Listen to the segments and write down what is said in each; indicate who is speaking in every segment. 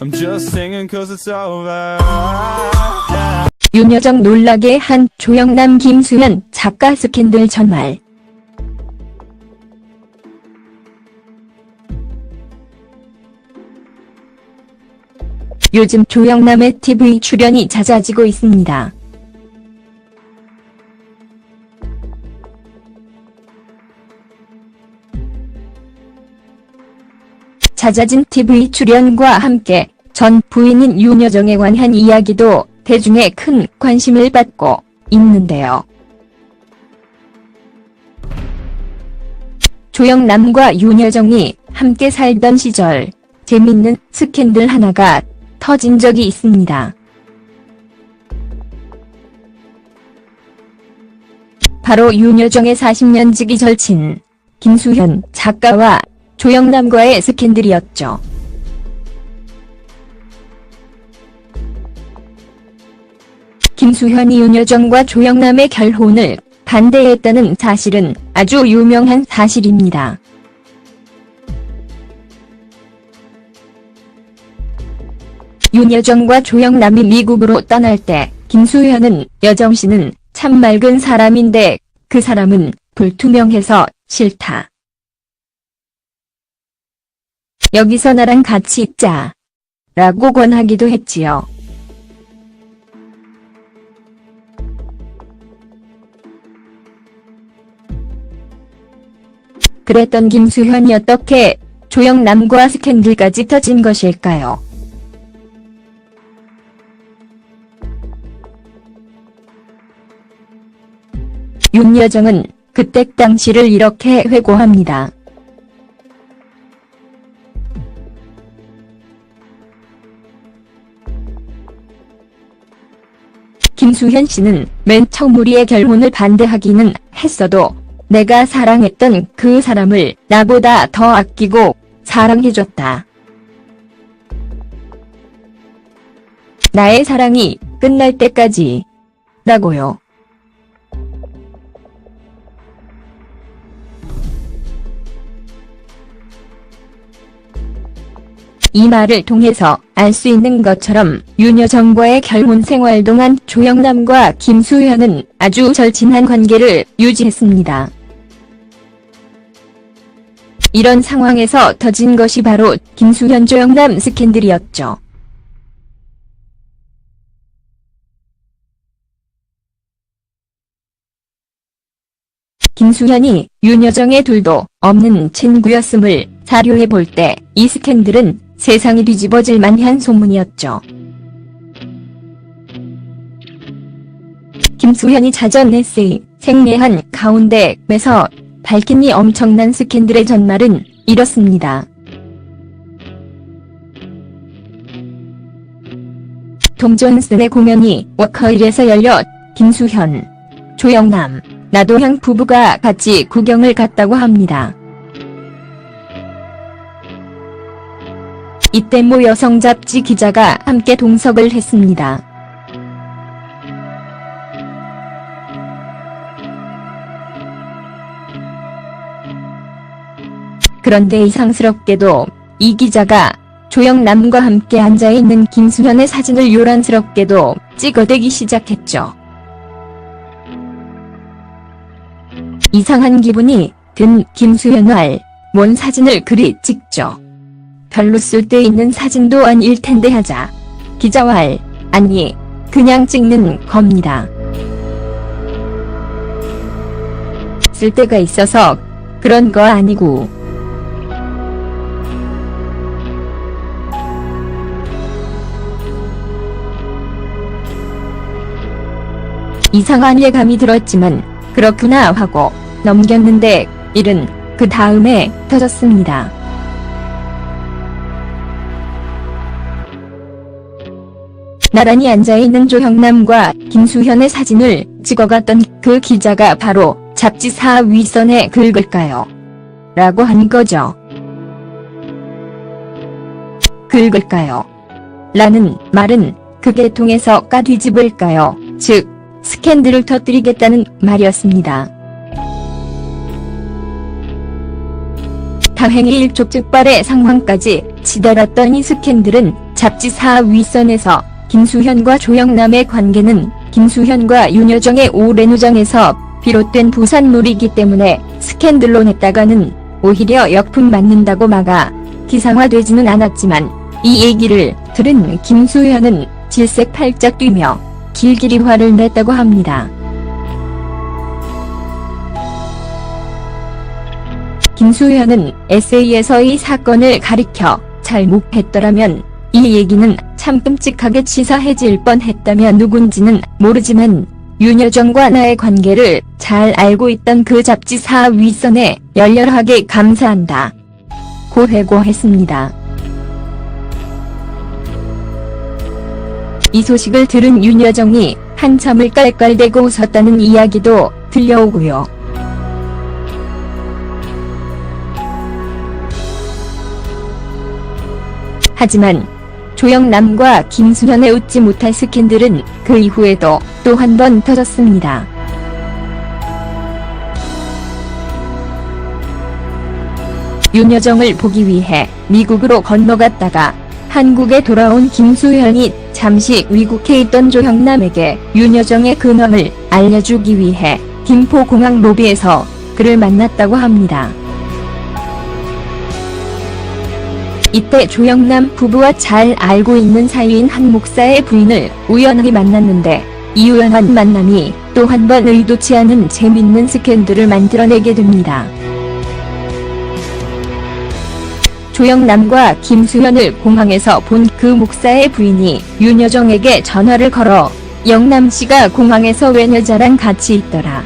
Speaker 1: I'm just singing 'cause it's over.
Speaker 2: 윤여정 놀라게 한 조영남 김수현 작가 스캔들 전말. 요즘 조영남의 TV 출연이 잦아지고 있습니다. 잦아진 TV 출연과 함께 전 부인인 윤여정에 관한 이야기도 대중의 큰 관심을 받고 있는데요. 조영남과 윤여정이 함께 살던 시절 재밌는 스캔들 하나가 터진 적이 있습니다. 바로 윤여정의 40년 지기 절친 김수현 작가와 조영남과의 스캔들이었죠. 김수현이 윤여정과 조영남의 결혼을 반대했다는 사실은 아주 유명한 사실입니다. 윤여정과 조영남이 미국으로 떠날 때 김수현은 여정 씨는 참 맑은 사람인데 그 사람은 불투명해서 싫다. 여기서 나랑 같이 있자. 라고 권하기도 했지요. 그랬던 김수현이 어떻게 조영남과 스캔들까지 터진 것일까요? 윤여정은 그때 당시를 이렇게 회고합니다. 김수현 씨는 맨 처음 우리의 결혼을 반대하기는 했어도 내가 사랑했던 그 사람을 나보다 더 아끼고 사랑해줬다. 나의 사랑이 끝날 때까지. 라고요. 이 말을 통해서 알 수 있는 것처럼 윤여정과의 결혼 생활 동안 조영남과 김수현은 아주 절친한 관계를 유지했습니다. 이런 상황에서 터진 것이 바로 김수현 조영남 스캔들이었죠. 김수현이 윤여정의 둘도 없는 친구였음을 자료해 볼 때 이 스캔들은 세상이 뒤집어질 만한 소문이었죠. 김수현이 자전 에세이 생내한 가운데에서 밝힌 이 엄청난 스캔들의 전말은 이렇습니다. 톰 존슨의 공연이 워커힐에서 열려 김수현, 조영남, 나도향 부부가 같이 구경을 갔다고 합니다. 이때 모 여성 잡지 기자가 함께 동석을 했습니다. 그런데 이상스럽게도 이 기자가 조영남과 함께 앉아있는 김수현의 사진을 요란스럽게도 찍어대기 시작했죠. 이상한 기분이 든 김수현은 뭔 사진을 그리 찍죠. 별로 쓸데있는 사진도 아닐 텐데 하자. 기자와 아니 그냥 찍는 겁니다. 쓸데가 있어서 그런 거 아니고. 이상한 예감이 들었지만 그렇구나 하고 넘겼는데 일은 그 다음에 터졌습니다. 나란히 앉아있는 조영남과 김수현의 사진을 찍어갔던 그 기자가 바로 잡지사 윗선에 긁을까요? 라고 한 거죠. 긁을까요? 라는 말은 그게 통해서 까뒤집을까요? 즉 스캔들을 터뜨리겠다는 말이었습니다. 다행히 일촉즉발의 상황까지 치달았던 이 스캔들은 잡지사 윗선에서 김수현과 조영남의 관계는 김수현과 윤여정의 오랜 우정에서 비롯된 부산물이기 때문에 스캔들로 냈다가는 오히려 역풍 맞는다고 막아 기상화되지는 않았지만 이 얘기를 들은 김수현은 질색팔짝 뛰며 길길이 화를 냈다고 합니다. 김수현은 에세이에서 이 사건을 가리켜 잘못했더라면 이 얘기는 참 끔찍하게 치사해질 뻔했다며 누군지는 모르지만 윤여정과 나의 관계를 잘 알고 있던 그 잡지사 윗선에 열렬하게 감사한다 고 회고했습니다. 이 소식을 들은 윤여정이 한참을 깔깔대고 웃었다는 이야기도 들려오고요. 하지만 조영남과 김수현의 웃지 못할 스캔들은 그 이후에도 또 한 번 터졌습니다. 윤여정을 보기 위해 미국으로 건너갔다가 한국에 돌아온 김수현이 잠시 위국해 있던 조영남에게 윤여정의 근황을 알려주기 위해 김포공항 로비에서 그를 만났다고 합니다. 이때 조영남 부부와 잘 알고 있는 사이인 한 목사의 부인을 우연히 만났는데 이 우연한 만남이 또 한 번 의도치 않은 재밌는 스캔들을 만들어내게 됩니다. 조영남과 김수현을 공항에서 본 그 목사의 부인이 윤여정에게 전화를 걸어 영남씨가 공항에서 웬 여자랑 같이 있더라.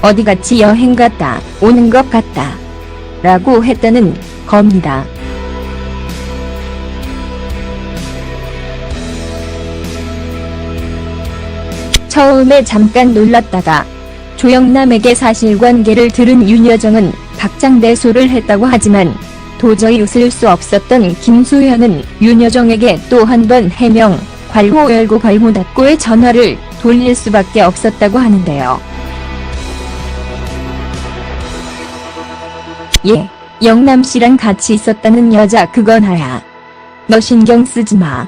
Speaker 2: 어디 같이 여행 갔다 오는 것 같다 라고 했다는 겁니다. 처음에 잠깐 놀랐다가 조영남에게 사실관계를 들은 윤여정은 박장대소를 했다고 하지만 도저히 웃을 수 없었던 김수현은 윤여정에게 또 한 번 해명, 괄호 열고 괄호 닫고의 전화를 돌릴 수밖에 없었다고 하는데요. 예, 영남씨랑 같이 있었다는 여자 그건 하야. 너 신경 쓰지 마.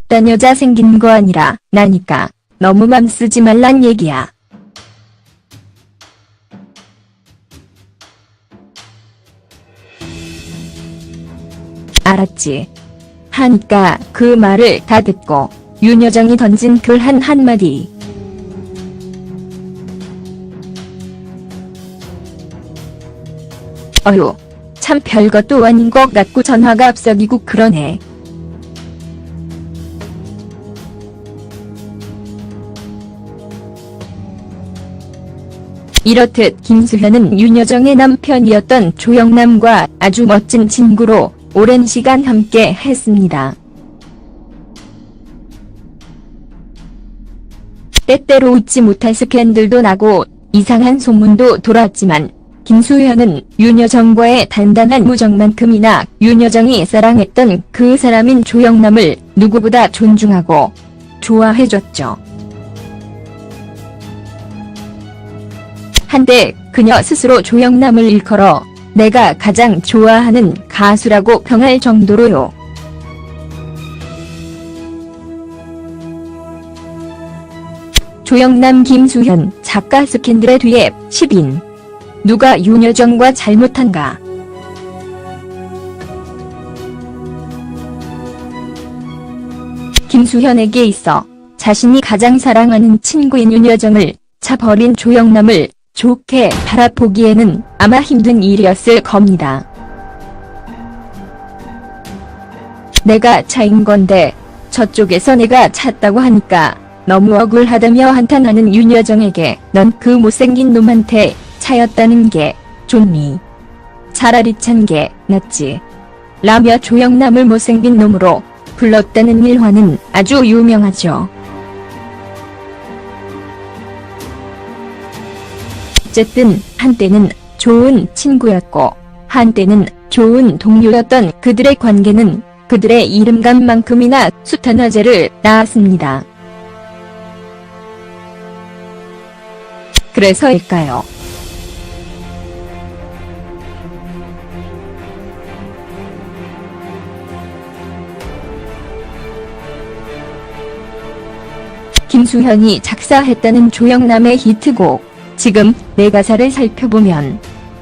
Speaker 2: 딴 여자 생긴 거 아니라 나니까 너무 맘 쓰지 말란 얘기야. 알았지. 하니까 그 말을 다 듣고 윤여정이 던진 글 한마디. 어휴, 참 별것도 아닌 것 같고 전화가 앞서기고 그러네. 이렇듯 김수현은 윤여정의 남편이었던 조영남과 아주 멋진 친구로 오랜 시간 함께 했습니다. 때때로 웃지 못할 스캔들도 나고 이상한 소문도 돌았지만 김수현은 윤여정과의 단단한 우정만큼이나 윤여정이 사랑했던 그 사람인 조영남을 누구보다 존중하고 좋아해줬죠. 한때 그녀 스스로 조영남을 일컬어 내가 가장 좋아하는 가수라고 평할 정도로요. 조영남 김수현 작가 스캔들의 뒤에 10인. 누가 윤여정과 잘못한가? 김수현에게 있어 자신이 가장 사랑하는 친구인 윤여정을 차버린 조영남을 좋게 바라보기에는 아마 힘든 일이었을 겁니다. 내가 차인 건데 저쪽에서 내가 찼다고 하니까 너무 억울하다며 한탄하는 윤여정에게 넌 그 못생긴 놈한테 차였다는 게 좋니? 차라리 찬 게 낫지. 라며 조영남을 못생긴 놈으로 불렀다는 일화는 아주 유명하죠. 어쨌든 한때는 좋은 친구였고 한때는 좋은 동료였던 그들의 관계는 그들의 이름값만큼이나 숱한 화제를 낳았습니다. 그래서일까요? 김수현이 작사했다는 조영남의 히트곡. 지금 내 가사를 살펴보면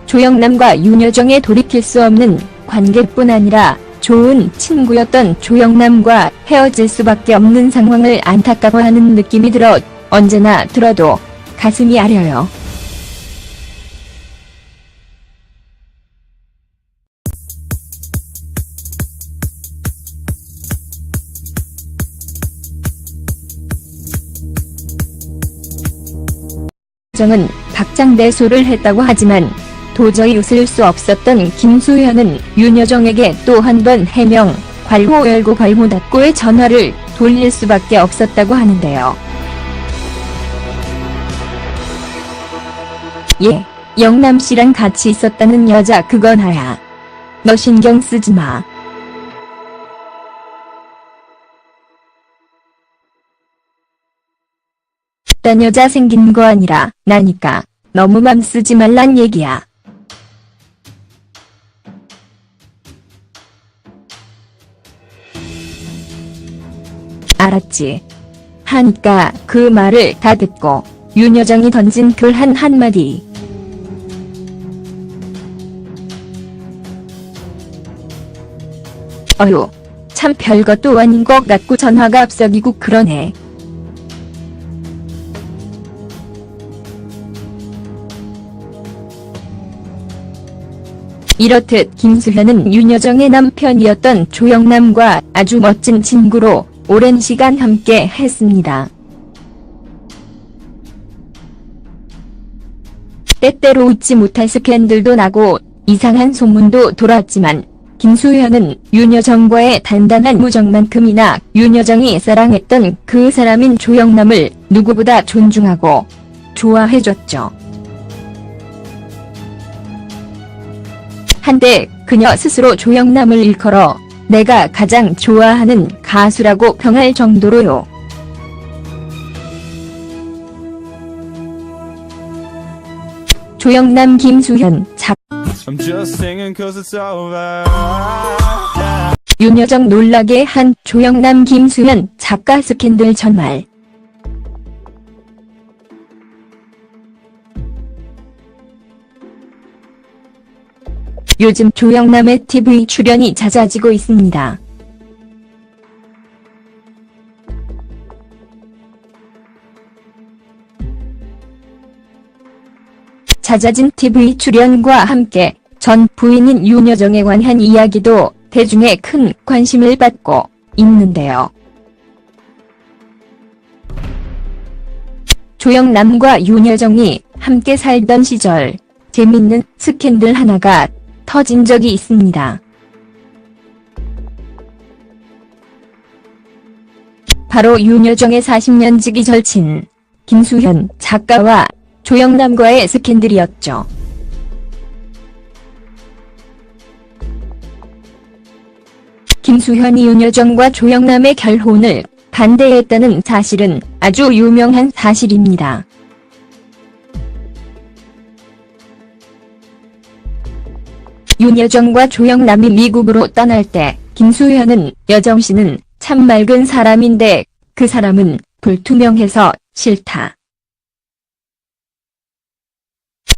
Speaker 2: 조영남과 윤여정의 돌이킬 수 없는 관계뿐 아니라 좋은 친구였던 조영남과 헤어질 수밖에 없는 상황을 안타까워하는 느낌이 들어 언제나 들어도 가슴이 아려요. 정은 박장대소를 했다고 하지만 도저히 웃을 수 없었던 김수현은 윤여정에게 또 한 번 해명, 괄호 열고 괄호 닫고의 전화를 돌릴 수밖에 없었다고 하는데요. 예, 영남씨랑 같이 있었다는 여자 그건 하야. 너 신경 쓰지 마. 딴 여자 생긴 거 아니라 나니까 너무 맘 쓰지 말란 얘기야. 알았지. 하니까 그 말을 다 듣고 윤여정이 던진 글 한마디. 어휴, 참 별것도 아닌 것 같고 전화가 앞서기고 그러네. 이렇듯 김수현은 윤여정의 남편이었던 조영남과 아주 멋진 친구로 오랜 시간 함께 했습니다. 때때로 웃지 못할 스캔들도 나고 이상한 소문도 돌았지만 김수현은 윤여정과의 단단한 우정만큼이나 윤여정이 사랑했던 그 사람인 조영남을 누구보다 존중하고 좋아해줬죠. 한때 그녀 스스로 조영남을 일컬어 내가 가장 좋아하는 가수라고 평할 정도로요. 조영남 김수현
Speaker 1: I'm just singing cause it's over.
Speaker 2: 윤여정 놀라게 한 조영남 김수현 작가 스캔들 전말. 요즘 조영남의 TV 출연이 잦아지고 있습니다. 잦아진 TV 출연과 함께 전 부인인 윤여정에 관한 이야기도 대중의 큰 관심을 받고 있는데요. 조영남과 윤여정이 함께 살던 시절 재밌는 스캔들 하나가 터진 적이 있습니다. 바로 윤여정의 40년 지기 절친 김수현 작가와 조영남과의 스캔들이었죠. 김수현이 윤여정과 조영남의 결혼을 반대했다는 사실은 아주 유명한 사실입니다. 윤여정과 조영남이 미국으로 떠날 때 김수현은 여정씨는 참 맑은 사람인데 그 사람은 불투명해서 싫다.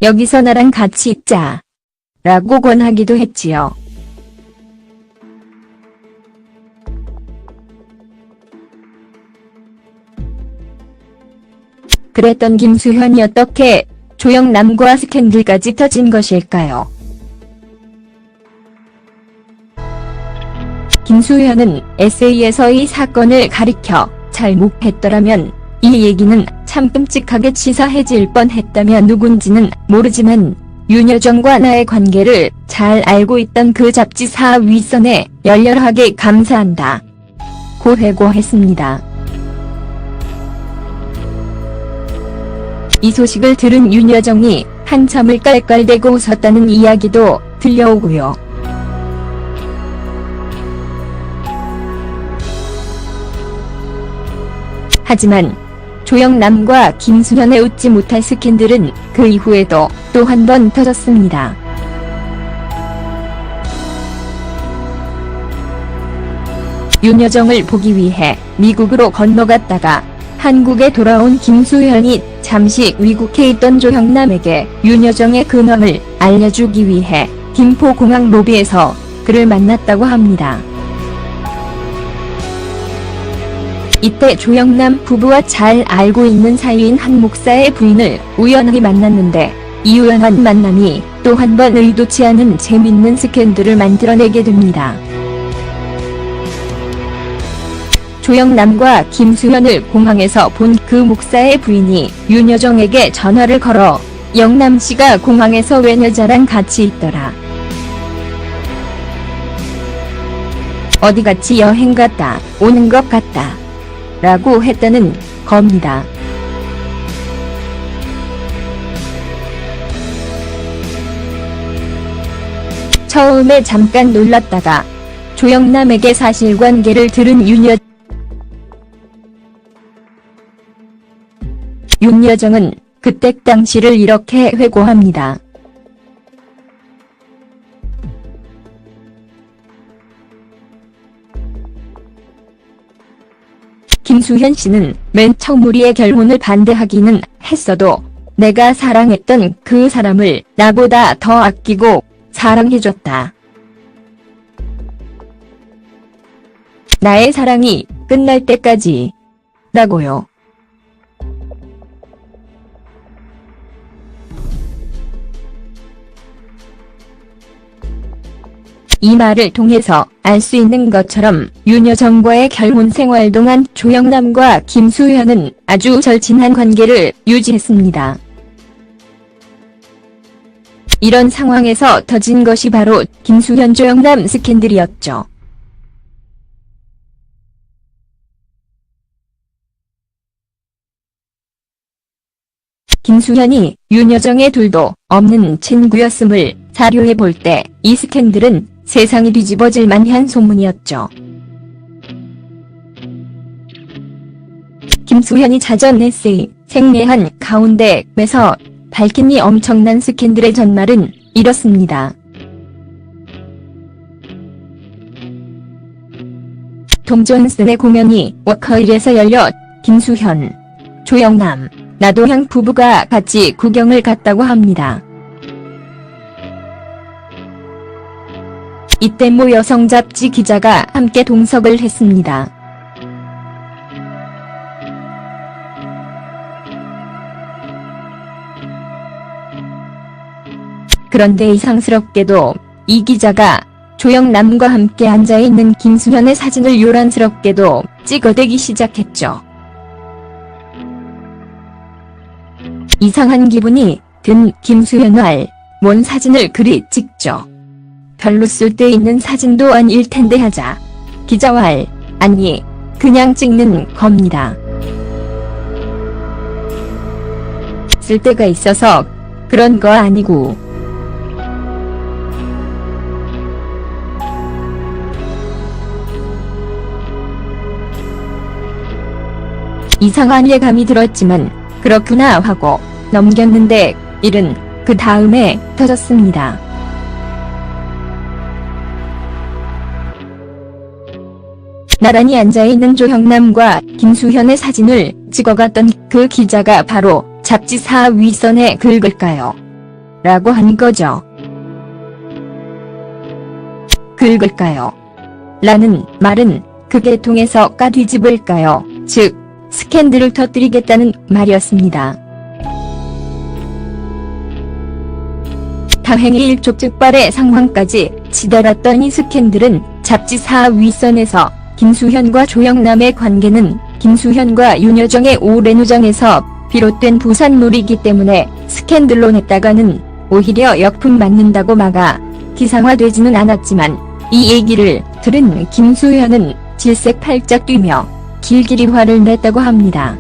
Speaker 2: 여기서 나랑 같이 있자. 라고 권하기도 했지요. 그랬던 김수현이 어떻게 조영남과 스캔들까지 터진 것일까요? 김수현은 에세이에서 이 사건을 가리켜 잘못했더라면 이 얘기는 참 끔찍하게 치사해질 뻔했다며 누군지는 모르지만 윤여정과 나의 관계를 잘 알고 있던 그 잡지사 윗선에 열렬하게 감사한다. 고 회고했습니다. 이 소식을 들은 윤여정이 한참을 깔깔대고 웃었다는 이야기도 들려오고요. 하지만 조영남과 김수현의 웃지 못할 스캔들은 그 이후에도 또 한 번 터졌습니다. 윤여정을 보기 위해 미국으로 건너갔다가 한국에 돌아온 김수현이 잠시 위국해 있던 조영남에게 윤여정의 근황을 알려주기 위해 김포공항 로비에서 그를 만났다고 합니다. 이때 조영남 부부와 잘 알고 있는 사이인 한 목사의 부인을 우연히 만났는데 이 우연한 만남이 또 한 번 의도치 않은 재밌는 스캔들을 만들어내게 됩니다. 조영남과 김수현을 공항에서 본 그 목사의 부인이 윤여정에게 전화를 걸어 영남씨가 공항에서 웬 여자랑 같이 있더라. 어디 같이 여행 갔다 오는 것 같다 라고 했다는 겁니다. 처음에 잠깐 놀랐다가 조영남에게 사실관계를 들은 윤여정은 그때 당시를 이렇게 회고합니다. 김수현 씨는 맨 처음 우리의 결혼을 반대하기는 했어도 내가 사랑했던 그 사람을 나보다 더 아끼고 사랑해줬다. 나의 사랑이 끝날 때까지 라고요. 이 말을 통해서 알 수 있는 것처럼 윤여정과의 결혼 생활 동안 조영남과 김수현은 아주 절친한 관계를 유지했습니다. 이런 상황에서 터진 것이 바로 김수현 조영남 스캔들이었죠. 김수현이 윤여정의 둘도 없는 친구였음을 사료해 볼 때 이 스캔들은 세상이 뒤집어질 만한 소문이었죠. 김수현이 자전 에세이 생애한 가운데에서 밝힌 이 엄청난 스캔들의 전말은 이렇습니다. 톰 존슨의 공연이 워커힐에서 열려 김수현, 조영남, 나도향 부부가 같이 구경을 갔다고 합니다. 이때 모 여성 잡지 기자가 함께 동석을 했습니다. 그런데 이상스럽게도 이 기자가 조영남과 함께 앉아있는 김수현의 사진을 요란스럽게도 찍어대기 시작했죠. 이상한 기분이 든 김수현을 뭔 사진을 그리 찍죠. 별로 쓸데있는 사진도 아닐 텐데 하자 기자와 아니 그냥 찍는 겁니다. 쓸데가 있어서 그런 거 아니고. 이상한 예감이 들었지만 그렇구나 하고 넘겼는데 일은 그 다음에 터졌습니다. 나란히 앉아있는 조영남과 김수현의 사진을 찍어갔던 그 기자가 바로 잡지사 윗선에 긁을까요? 라고 한 거죠. 긁을까요? 라는 말은 그게 통해서 까뒤집을까요? 즉 스캔들을 터뜨리겠다는 말이었습니다. 다행히 일촉즉발의 상황까지 치달았던 이 스캔들은 잡지사 윗선에서 김수현과 조영남의 관계는 김수현과 윤여정의 오랜 우정에서 비롯된 부산물이기 때문에 스캔들로 냈다가는 오히려 역풍 맞는다고 막아 기상화되지는 않았지만 이 얘기를 들은 김수현은 질색 팔짝 뛰며 길길이 화를 냈다고 합니다.